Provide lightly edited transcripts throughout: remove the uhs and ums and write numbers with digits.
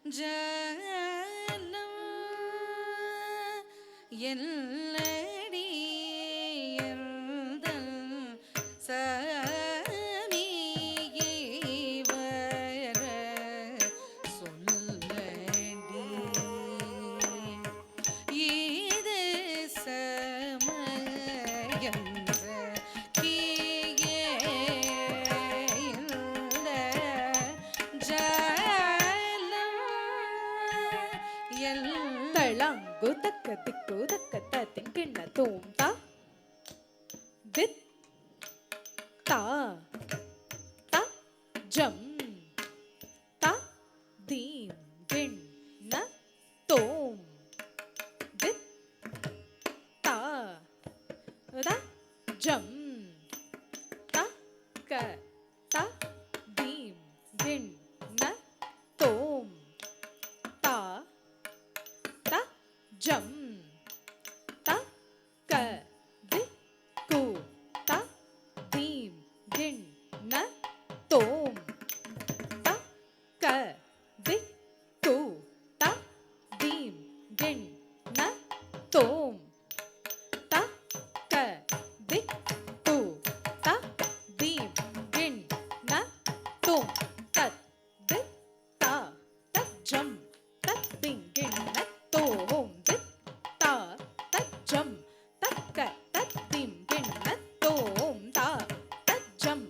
ஜலம் எல்லடி எந்தல் சமீவர சொல்லடி இது சமயம் தளங்கு தக்க திக்கு தக்க தத்தின் கிண்ண தூம் தா தித் தா தா ஜம் தா தீம் கிண் ந தோம் தித் தா தா ஜம் தா க தா தீம் கிண் ந தோம் தா ta jam ta ka di ku ta dim gin na tom ta ka di ku ta dim gin na tom ta ka di ku ta dim gin na tom tat di ta tat jam tat ding gin na தோம் தித் தா தத் ஜம் தக்க தத் Thiem கிண்ண தோம் தா தத் ஜம்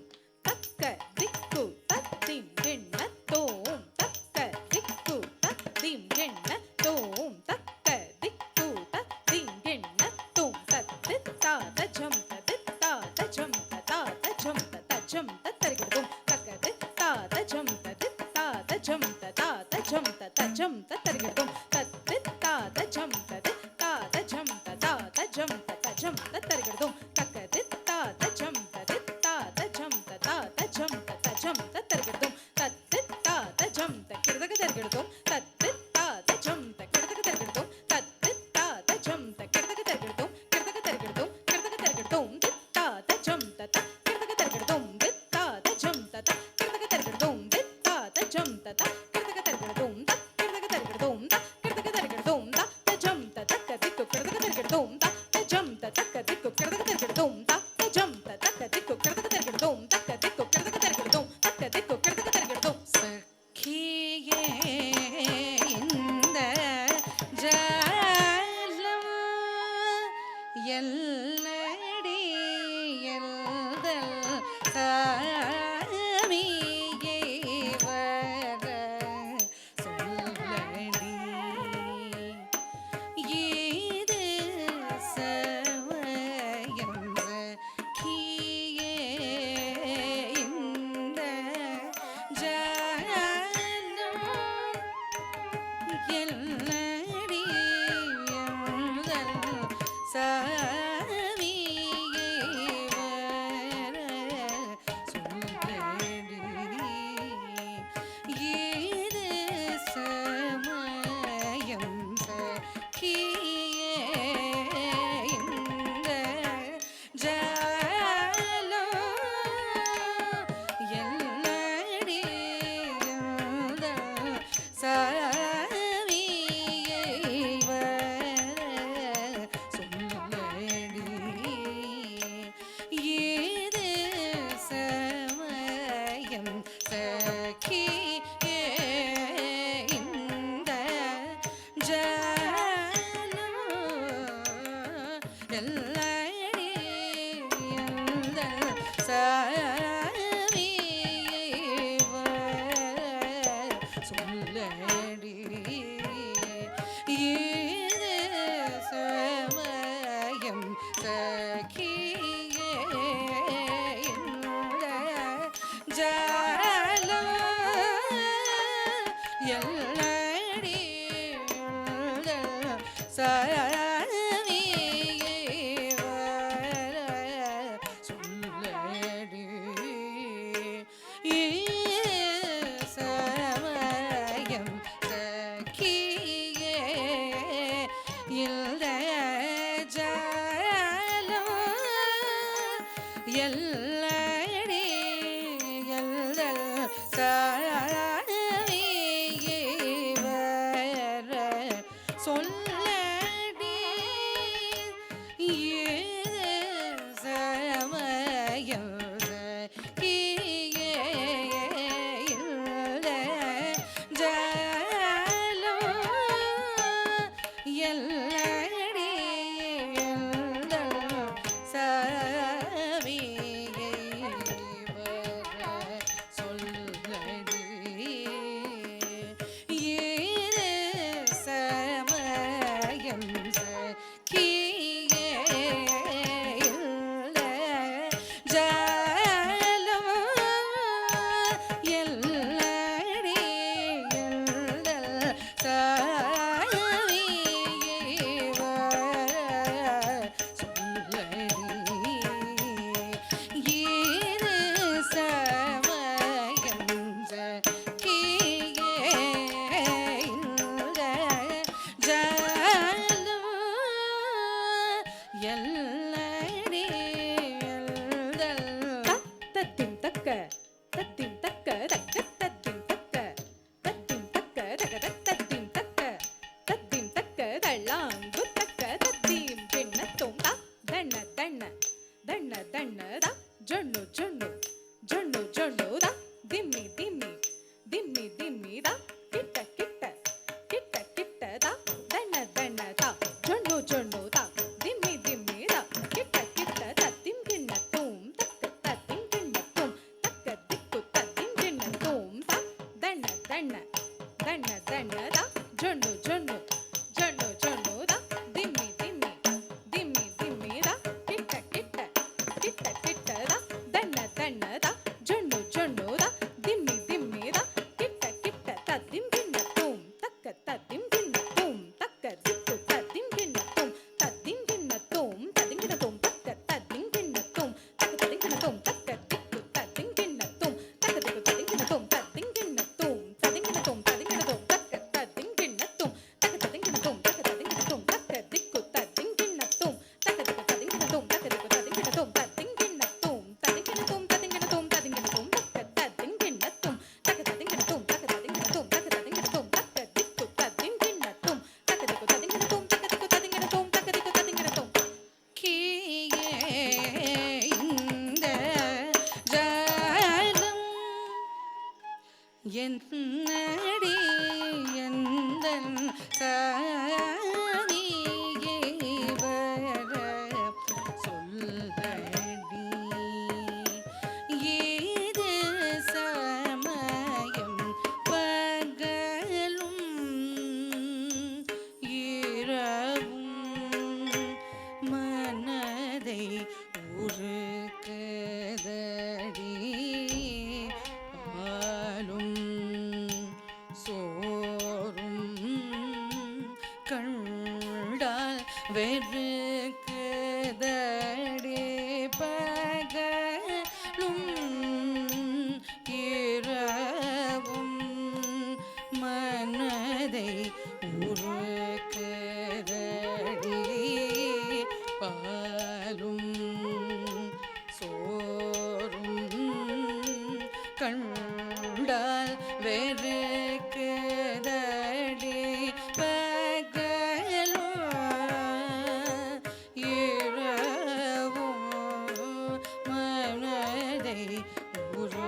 தக்க திக்கு தத் Thiem கிண்ண தோம் தக்க திக்கு தத் திம் கிண்ண தோம் தக்க திக்கு தத் திம் கிண்ண தோம் தத் தித் தா தத் ஜம் தத் தா தத் ஜம் தா தத் ஜம் தத் ஜம் தத் தரிகிடும் தக்க தித் தா தத் ஜம் தத் தா தத் ஜம் தா தத் ஜம் தத் ஜம் தத் தரிகிடும் தத் jam ta ta ta jam ta ta ta jam ta ta jam ta tarigardum takka ta ta jam ta ta ta jam ta ta ta jam ta ta jam ta tarigardum ta ta jam ta kirdaga tarigardum ta ta jam ta kirdaga tarigardum ta ta jam ta kirdaga tarigardum kirdaga tarigardum kirdaga tarigardum ta jam ta kirdaga tarigardum ta jam ta kirdaga tarigardum ta jam ta kirdaga tarigardum kirdaga tarigardum kirdaga tarigardum jam ta takka dikku kirdaga tarigardum ta jam ta takka dikku kirdaga tarigardum ta jam ta takka dikku kirdaga tarigardum takka dikku kirdaga tarigardum takka dikku kirdaga tarigardum சக்கியே இந்த ஜலம் எல்லடி எல்தல் சாமியே வர சொல்லடி இது சமயம் Kii இந்த ஜலம் எல்லடி எல்தல் சாமியே வர சொல்லடி இது சமயம் கியே இந்த ஜலம் எல்லடி எல்தல் சாமியே வர சொல்லடி இது சமயம் சக்கியே இந்த ஜலம் எல்லடி எல்தல் சாமியே வர சொல்லடி இது சமயம் சக்கியே இந்த ஜலம் எல்லடி எல்தல் சாமியே வர சொல்லடி சமயம் சக்கியே இந்த ஜலம் எல்லடி எல்தல் சாமியே வர கீயே இல்ல ஜாலம் எல்லடி எல்லல் சாவியேவ சொல்லடி ஈது சமயஞ்ச கீயே இல்ல ஜாலம் எல்லடி எல்லல் தத்திம் தக்க தத்திம் தக்க தக்க தத்திம் தக்க தத்திம் தக்க தக்க தத்திம் தக்க தத்திம் தக்க தள்ளாங்கு தக்க தத்திம் பின்னத்தும் தா தண்ண தண்ண தண்ண தண்ண தா ஜொண்ணு ஜொண்ணு ஜொண்ணு ஜொண்ணு தா திம்மி திம்மி திம்மி திம்மி தா கிட்ட கிட்ட கிட்ட கிட்ட தா தண்ண தண்ண தா ஜொண்ணு ஜொண்ணு தா திம்மி திம்மி தா கிட்ட கிட்ட தத்திம் கிண்ணத்தும் தக்க தத்திம் கிண்ணத்தும் தக்க திக்கு தத்திம் கிண்ணத்தும் தா தண்ண தண்ண தண்ண தண்ண தா ஜொண்ணு ஜொண்ணு ஜொண்ணு ஜொண்ணு தா திம்மி திம்மி திம்மி திம்மி தா கிட்ட கிட்ட கிட்ட கிட்ட தா தண்ண தண்ண தா ஜொண்ணு ஜொண்ணு தா திம்மி திம்மி தா கிட்ட கிட்ட தத்திம் கிண்ணத்தும் தக்க தத்திம் கிண்ணத்தும் தக்க திக்கு தத்திம் கிண்ணத்தும் தத்திம் கிண்ணத்தும் தத்திம் கிண்ணத்தும் தக்க தத்திம் கிண்ணத்தும் தக்க தத்திம் கிண்ணத்தும் தக்க திக்கு தத்திம் கிண்ணத்தும் தக்க திக்கு தத்திம் கிண்ணத்தும் தத்திம் கிண்ணத்தும் தத்திம் கிண்ணத்தும் தத்திம் கிண்ணத்தும் தக்க தத்திம் கிண்ணத்தும் தக்க தத்திம் கிண்ணத்தும் தக்க தத்திம் கிண்ணத்தும் தக்க திக்கு தத்திம் கிண்ணத்தும் தக்க திக்கு தத்திம் கிண்ணத்தும் தக்க திக்கு தத்திம் கிண்ணத்தும் தத்திம் கிண்ணத்தும் தத்திம் கிண்ணத்தும் தத்திம் கிண்ணத்தும் தத்திம் கிண்ணத்தும் தக்க தத்திம் கிண்ணத்தும் தக்க தத்திம் கிண்ணத்தும் தக்க தத்திம் கிண்ணத்தும் தக்க தத்திம் கிண்ணத்தும் தக்க திக்கு தத்திம் கிண்ணத்தும் தக்க திக்கு தத்திம் கிண்ணத்தும் தக்க திக்கு தத்திம் கிண்ணத்தும் தக்க திக்கு தத்திம் கிண்ணத்தும் கீயே இந்த ஜாலம் என்னடி எந்தன் சாதியே வர சொல்லடி ஏது சமயம் பகலும் இரவும் மனதை உருக்குதடி பாலும் சோறும் கண்டால் வெறுக்குதடி பகலும் இரவும் மனதை உருக்குதடி பாலும் சோறும் கண்டால் வெறுக்குதடி பகலும் இரவும் மனதை உருக்குதடி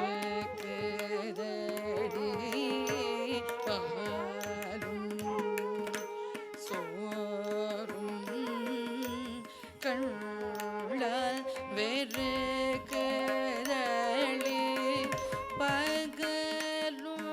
பாலும் சோறும் கண்டால் வெறுக்குதடி பகலும்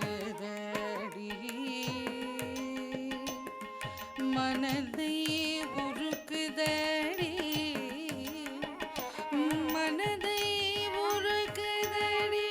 உருக்குதடி மனதை உருக்குதடி மனதை உருக்குதடி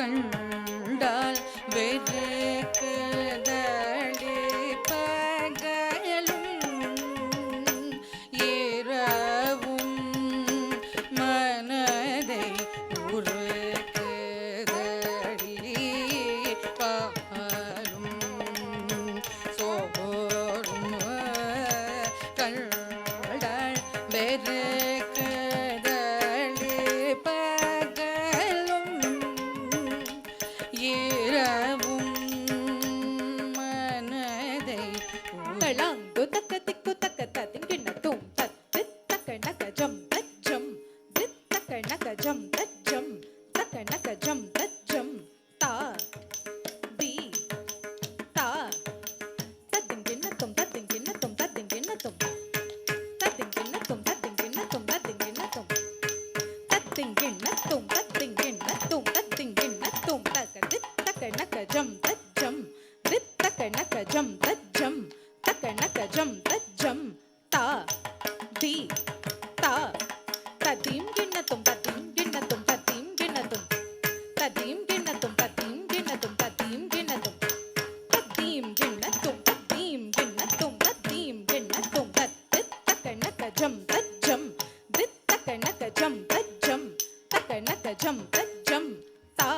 கண்டால் வெறுக்குதடி பகலும் இரவும் மனதை உருக்குதடி பாலும் சோறும் கண்டால் வெறுக்குதடி பகலும் இரவும் ஜம் தஜம் தா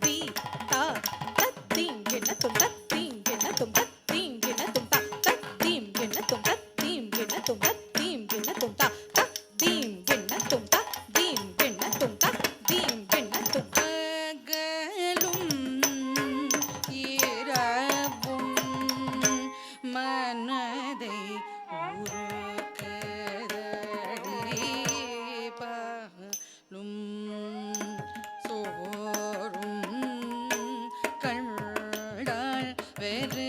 தி தா தத்தீம் கிண்ணத்தும் தத்தீம் கிண்ணத்தும் தத்தீம் கிண்ணத்தும் தா தத்தீம் கிண்ணத்தும் தத்தீம் கிண்ணத்தும் தத்தீம் கிண்ணத்தும் தா தத்தீம் கிண்ணத்தும் தத்தீம் கிண்ணத்தும் தத்தீம் கிண்ணத்தும் பகலும் இரவும் மனதை உருக்குதடி பகலும் சோறும் கண்டால் வெறுக்குதடி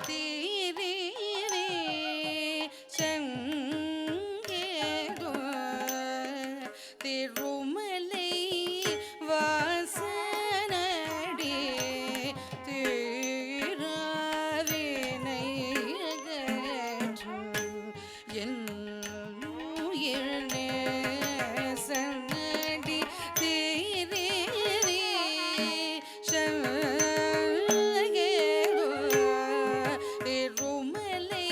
தீரீரே செங்கேதோ திருமலை வாசனடி தீராவினை அகற்று என் உயிர் நேசனடி தீரீரே செங்கேதோ திருமலை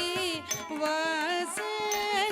வாசனடி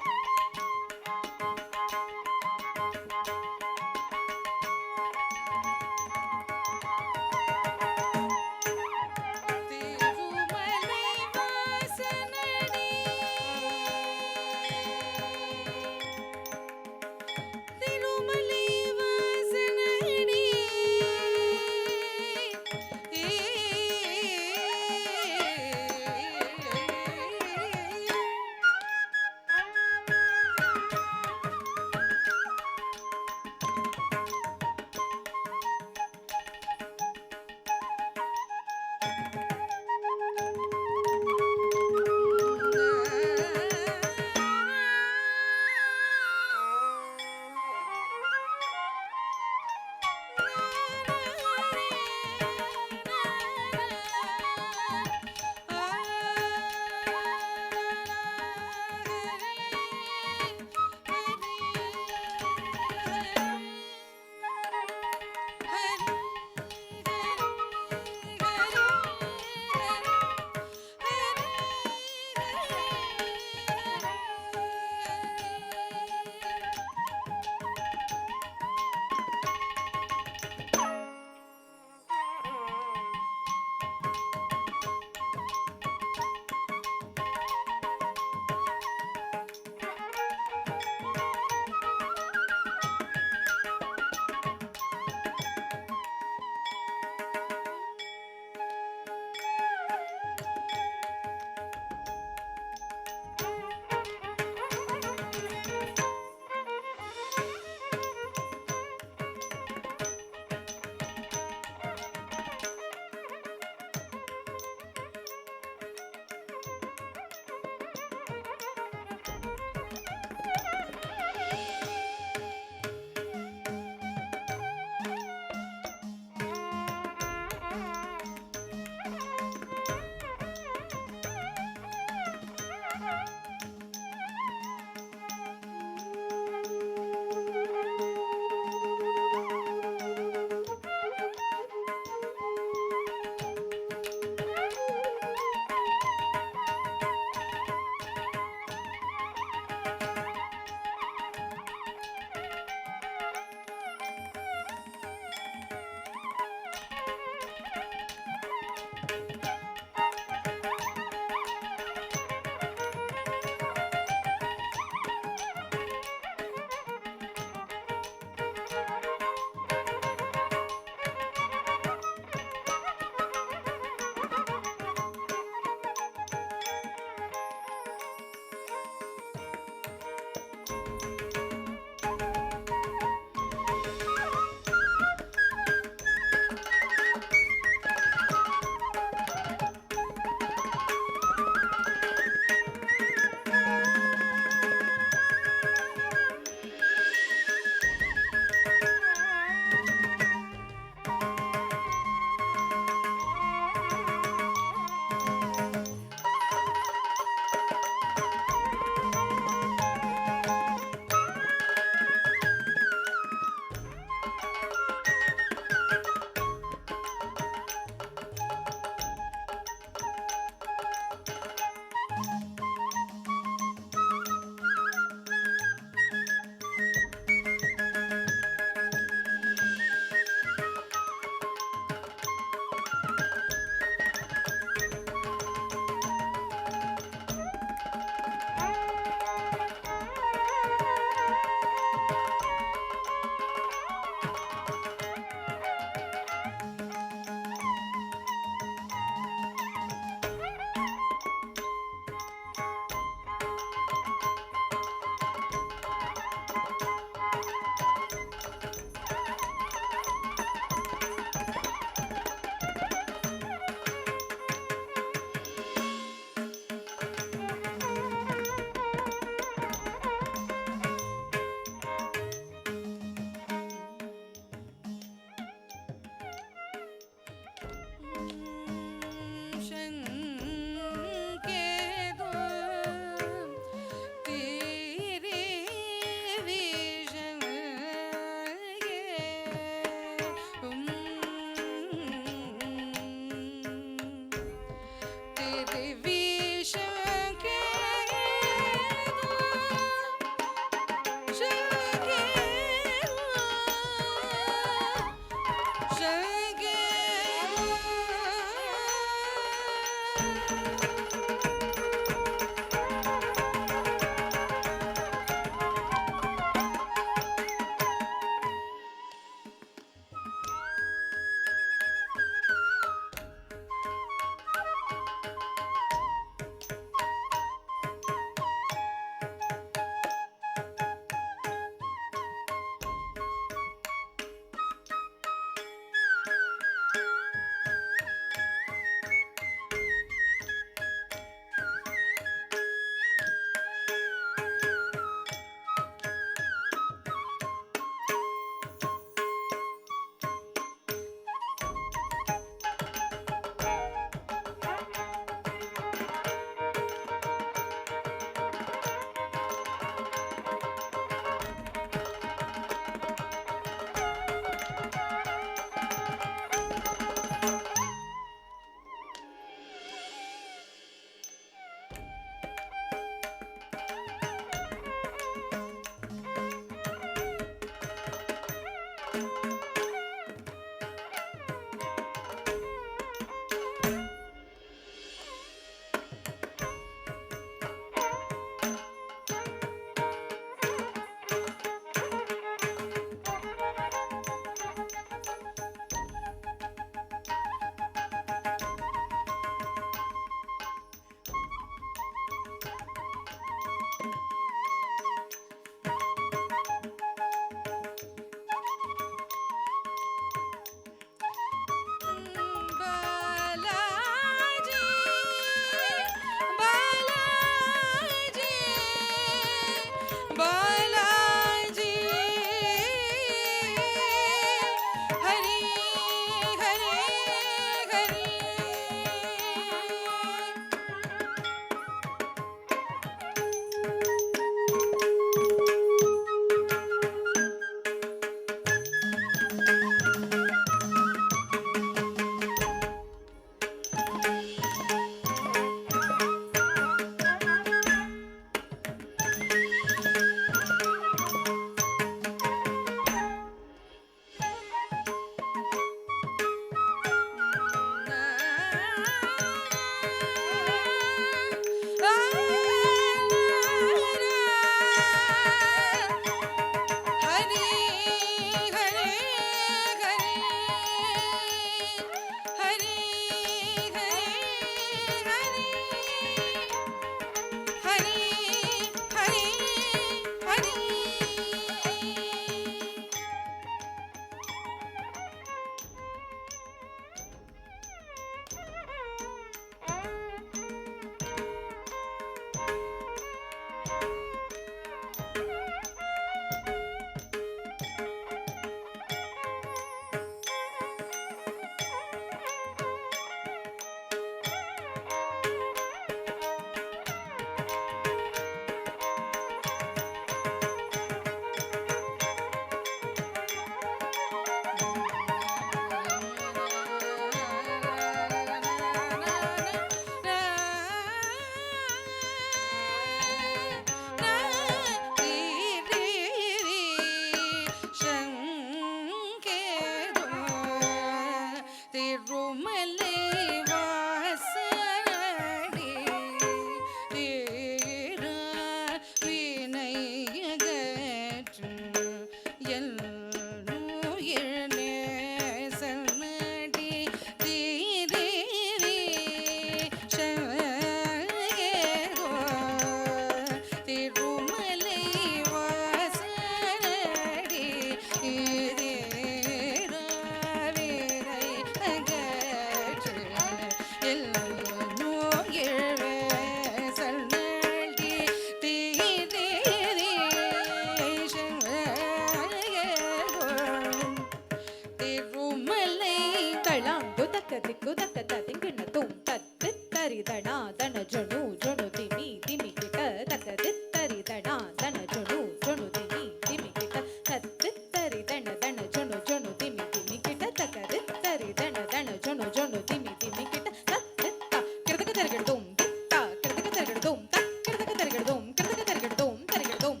தடா தன ஜொனு ஜொனு திமி திமி கிட்ட தத்து தரி தன தன ஜொனு ஜொனு திமி திமி கிட்ட தக்கரு தரி தன தன ஜொனு ஜொனு திமி திமி கிட்ட தத்து தா கிடதக தரகடதும் தா கிடதக தரகடதும் தா கிடதக தரகடதும் கிடதக தரகடதும் தரகடதும்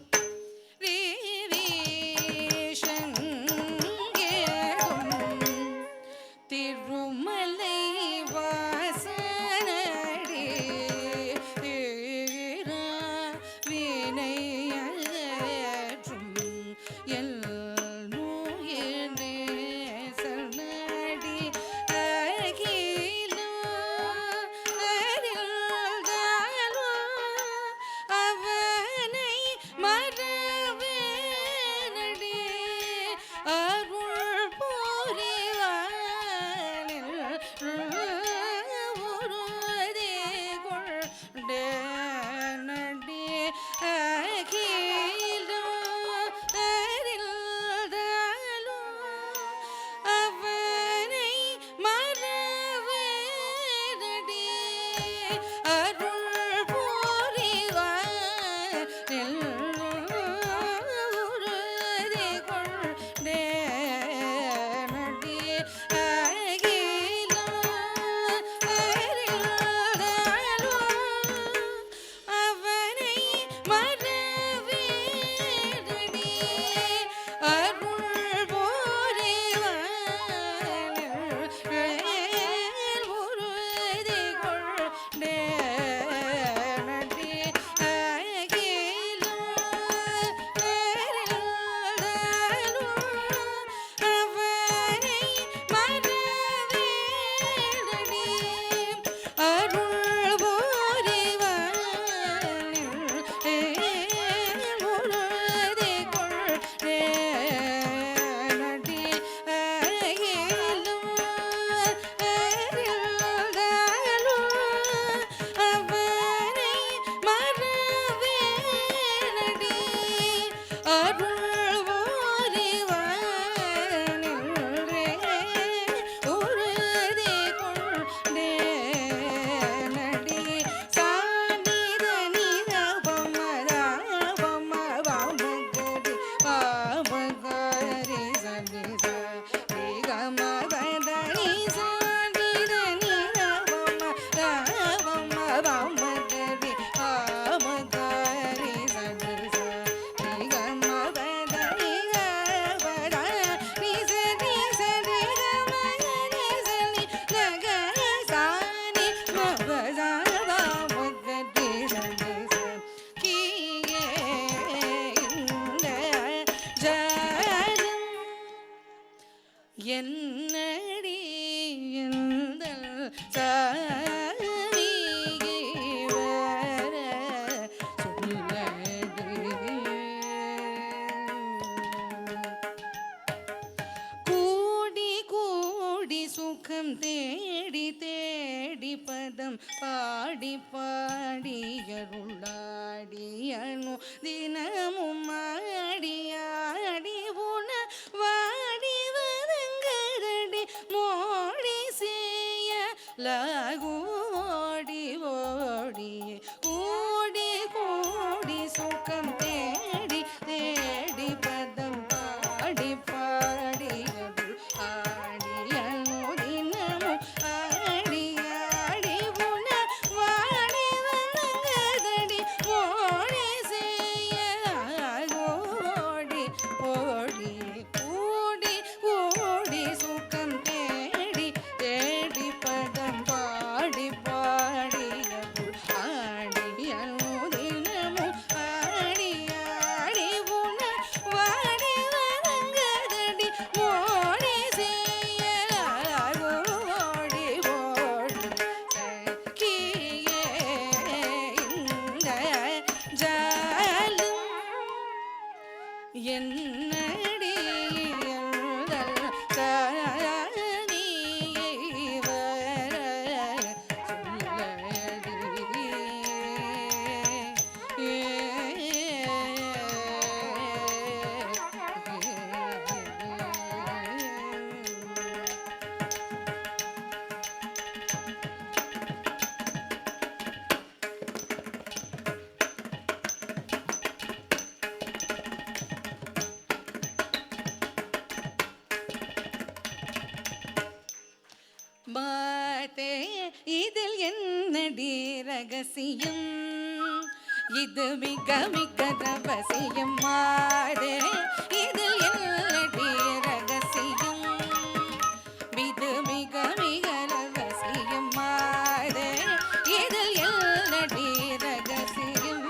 திருமலை வாசனடி வினையற்றும் எல்லுயிர் நேசனடி அவனை மறவேனடி அருள் புரிவானில் உறுதி கொண்டேனடி அகிலும் அறிந்தாலும் அவனை மறவேனடி அருள் புரிவானில் உறுதி கொண்டேனடி அகிலும் அறிந்தாலும் அவனை மறவேனடி அருள் புரிவானில் உறுதி கொண்டேனடி அகிலும் அவனை மறவேனடி அருள் புரிவானில் உறுதி கொண்டேனடி அகிலும் அவனை மறவேனடி அருள் புரிவானில் உறுதி கொண்டேனடி சானித நிரபமதபமபமகரி பாமகரி சனித நிகமபதனி சானித நிரபமதபமபமகரி பாமகரி சனித நிகமபதனி கபதனி சனி சனி கமகரி சனி நகசானி மபதபமகரி சனி கியே இந்த ஜாலம் என்னடி எந்தல் சாமியே வர சொல்லடி கூடி கூடி சுகம் தேடி தேடி பதம் பாடி பாடி அருளாடி அணு தினமும் ஆடி ஆடி உண வாடி வதங்கரடி மோடி செய்ய லாகோடி ஓடி கூடி கூடி சுகம் தேடி தேடி பதம் பாடி பாடி அருள் ஆடி அனுதினமும் ஆடி ஆடி உண வாடி வந்தங்கதடி ஓடி செய்ய ஓடி ஓடி கூடி கூடி சுகம் தேடி தேடி பதம் பாடி பாடி அருள் ஆடி அனுதினமும் ஆடி ஆடி உண வாடி வதங்கதடி ஓடி செய்ய ஓடி ஓடி சகியே இந்த ஜாலம் என்னடி எந்தல் சானியை வர சொல்லடி ரகசியம் இது மிக மிக ரகசியம் மாதே இதில் என்னடி ரகசியம் இது மிக மிக ரகசியம் மாதே இதில் என்னடி ரகசியம்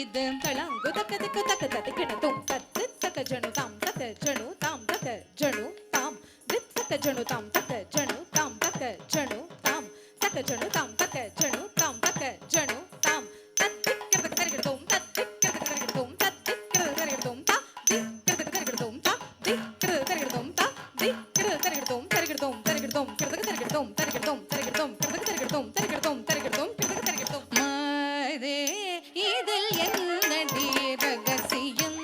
இது தளங்கு தக்க திக்கு தக்க தத்திக்கின தும் தத்து தக்க ஜனு தாம் தக்க ஜனு தாம் தக்க ஜனு தாம் தித் தக்க ஜனு தாம் தக்க ஜனு தாம் தக்க ஜனு தாம் தக்க ஜனு தாம் தக்க ஜனு தாம் தக்க ஜனு தாம் தத்திக்கிறத கரிகிறதும் தத்திக்கிறத கரிகிறதும் தத்திக்கிறத கரிகிறதும் தா திக்கிறத கரிகிறதும் தா திக்கிறத கரிகிறதும் தா திக்கிறத கரிகிறதும் கரிகிறதும் கரிகிறதும் கரிகிறதும் கரிகிறதும் கரிகிறதும் கரிகிறதும் கரிகிறதும் கரிகிறதும் கரிகிறதும் கரிகிறதும் மாதே இதில் என்னடி ரகசியம்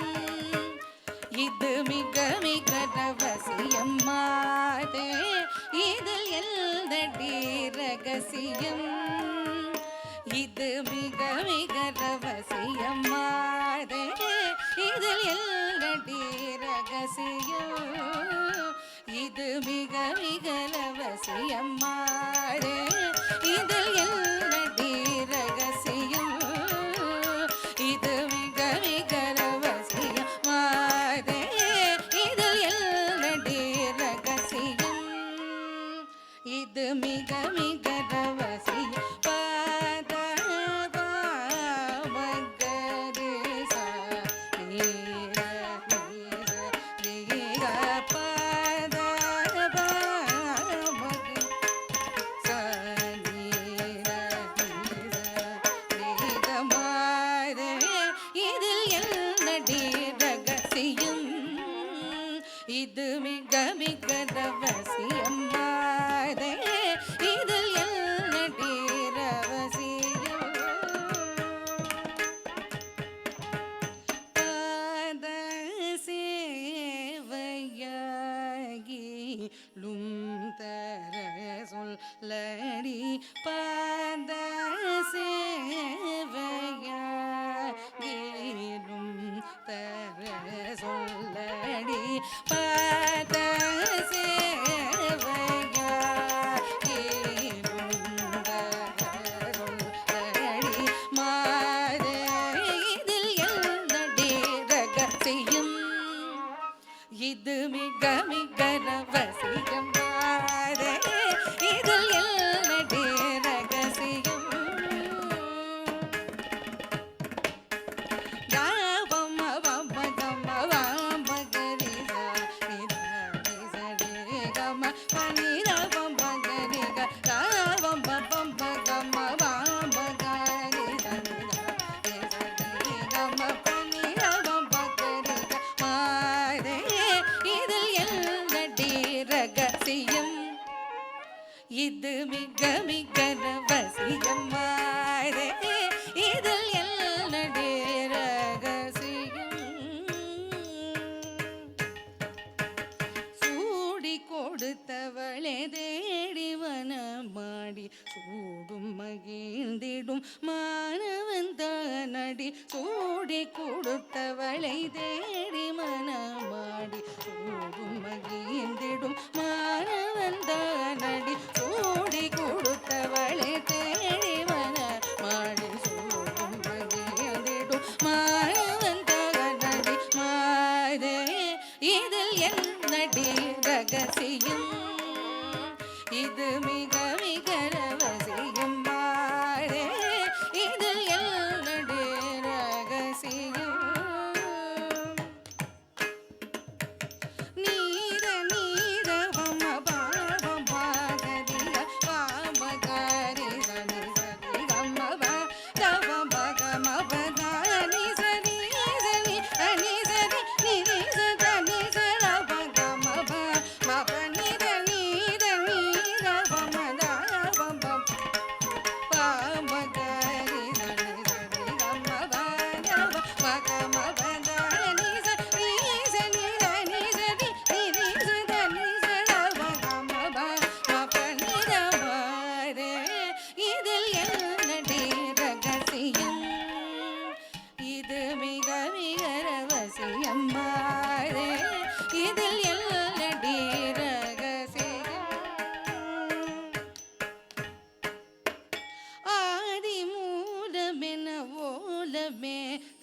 இது மிக மிக ரகசியம் மாதே இதில் என்னடி ரகசியம் இது மிக மிக ரகசியம் மாதே இதில் என்னடி ரகசியம் இது மிக மிக ரகசியம் மாதே இதில் என்னடி ரகசியம் இது மிக மிக ரகசியம் மாதே இதில் என்னடி ரகசியம் இது மிக மிக ரகசியம் பாத மகரி சா நீர நீர பாத மகரி சா நீர நீர மாதே இதில் என்னடி ரகசியம் இது மிக மிக ரகசியம் மாதே இதில் என்னடி ரகசியம் பாத சேவையாகிலும் தர சொல்லடி பாத சேவையாகிலும் தர சொல்லடி பாத சேவையாகிலும் தர சொல்லடி மாதே இதில் என்னடி ரகசியம் இது மிக மிக ரகசியம் மாதே இதில் என்னடி ரகசியம் காவம் அவம் கம வாம் பகரி சா நித சரி கம பனிரவம் பகரி க காவம் பபம் கம வாம் பகரி சரி கம பனிரவம் பகரி க மாதே இதில் என்னடி ரகசியம் இது மிக மிக ரகசியம் மாதே இதில் என்னடி ரகசியம் சூடி கொடுத்தவளே தேடி வனமாடி சூடும் மகிழ்ந்திடும் மாணவன் தானடி சூடி கொடுத்தவளை தேடி மனமாடி சூடும் மகிழ்ந்திடும் மாணவன் தானடி சூடி கொடுத்தவளை தேடி மனமாடி சூடும் மகிழ்ந்திடும் மாணவன் தானடி மாதே இதில் என்னடி ரகசியம் இது மிக மிக ரகசியம் மாதே இதில் என்னடி ரகசியம் நீர நீர வம பாவம் பாகரி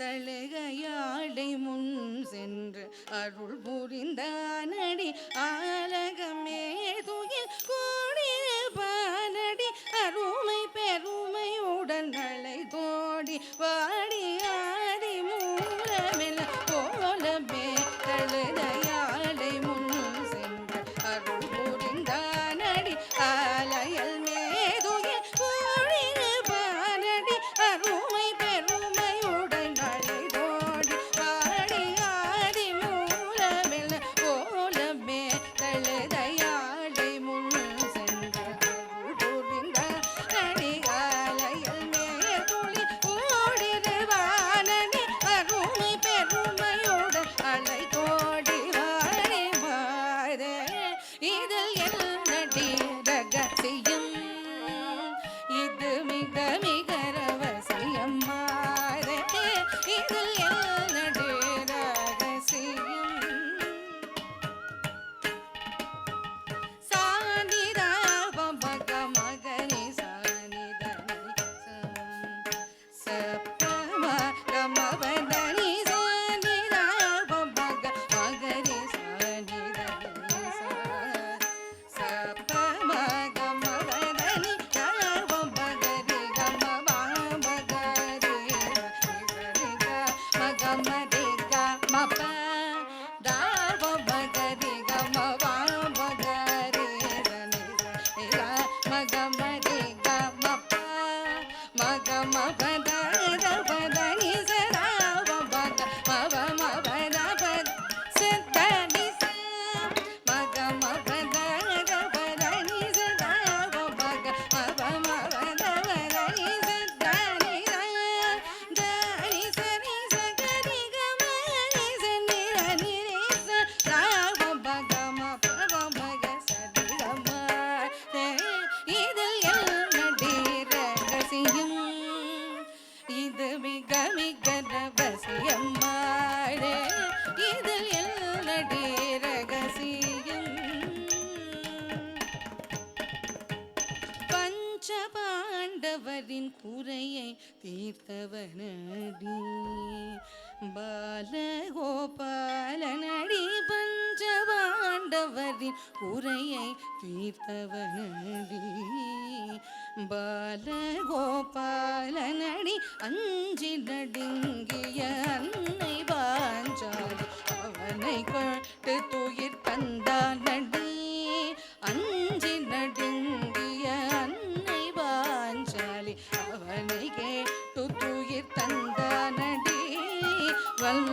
தழுகையாடை முன் சென்று அருள் புரிந்தானடி ஆலகமே துயில் கூடியிருப்பானடி அருமை பெருமை உடல்களை தோடி வாடி ஆடி மூலமெல்ல போலமே தழுகையாடை முன் சென்று அருள் புரிந்தானடி ஆலயல் மேதுயில் கூடியிருப்பானடி அருமை பெருமை உடல்களை தோடி வாடி ஆடி மூலமெல்ல போலமே தழுதையாடை முன் சென்று அருள் புரிந்தானடி ஆலயல் மேதுளி கூடியிருப்பானடி அருமை பெருமையுடன் அலை தோடி வாடி மாதே இதில் என்னடி ரகசியம் இது மிக மிக ரகசியம் மாதே இதில் என்னடி ரகசியம் சானிதா பமக மகனி சானிதனி சப்பம கமவதனி சானிதா பமக மகனி சானிதனி சப்பம கமவதனி பமகரி கமபமகரி மகமரி கமப தாவமகரி கமபமகரி மகமரி கமப மகமபதபதனி சதாவமக மவமபதபத சித்தனி மகமபதபதனி சதாவமக மவமபதபதனி சித்தனி தனி சனி சகரி கமனி சனி ரனி ராவமக மபமக சரி கம இதில் என்னடி ரகசியம் இது மிக மிக ரகசியம் மாறே இதில் என்னடி ரகசியம் பஞ்சபாண்டவரின் குறையை தீர்த்தவனடி பாலகோபாலனடி பஞ்சபாண்டவரின் குறையை தீர்த்தவனடி பாலகோபாலனடி அஞ்சி நடுங்கிய அன்னை பாஞ்சாலி அவனை கொண்டு துயிர் தந்தானடி அஞ்சி நடுங்கிய அன்னை பாஞ்சாலி அவனை கேட்டு துயிர் தந்தானடி வல்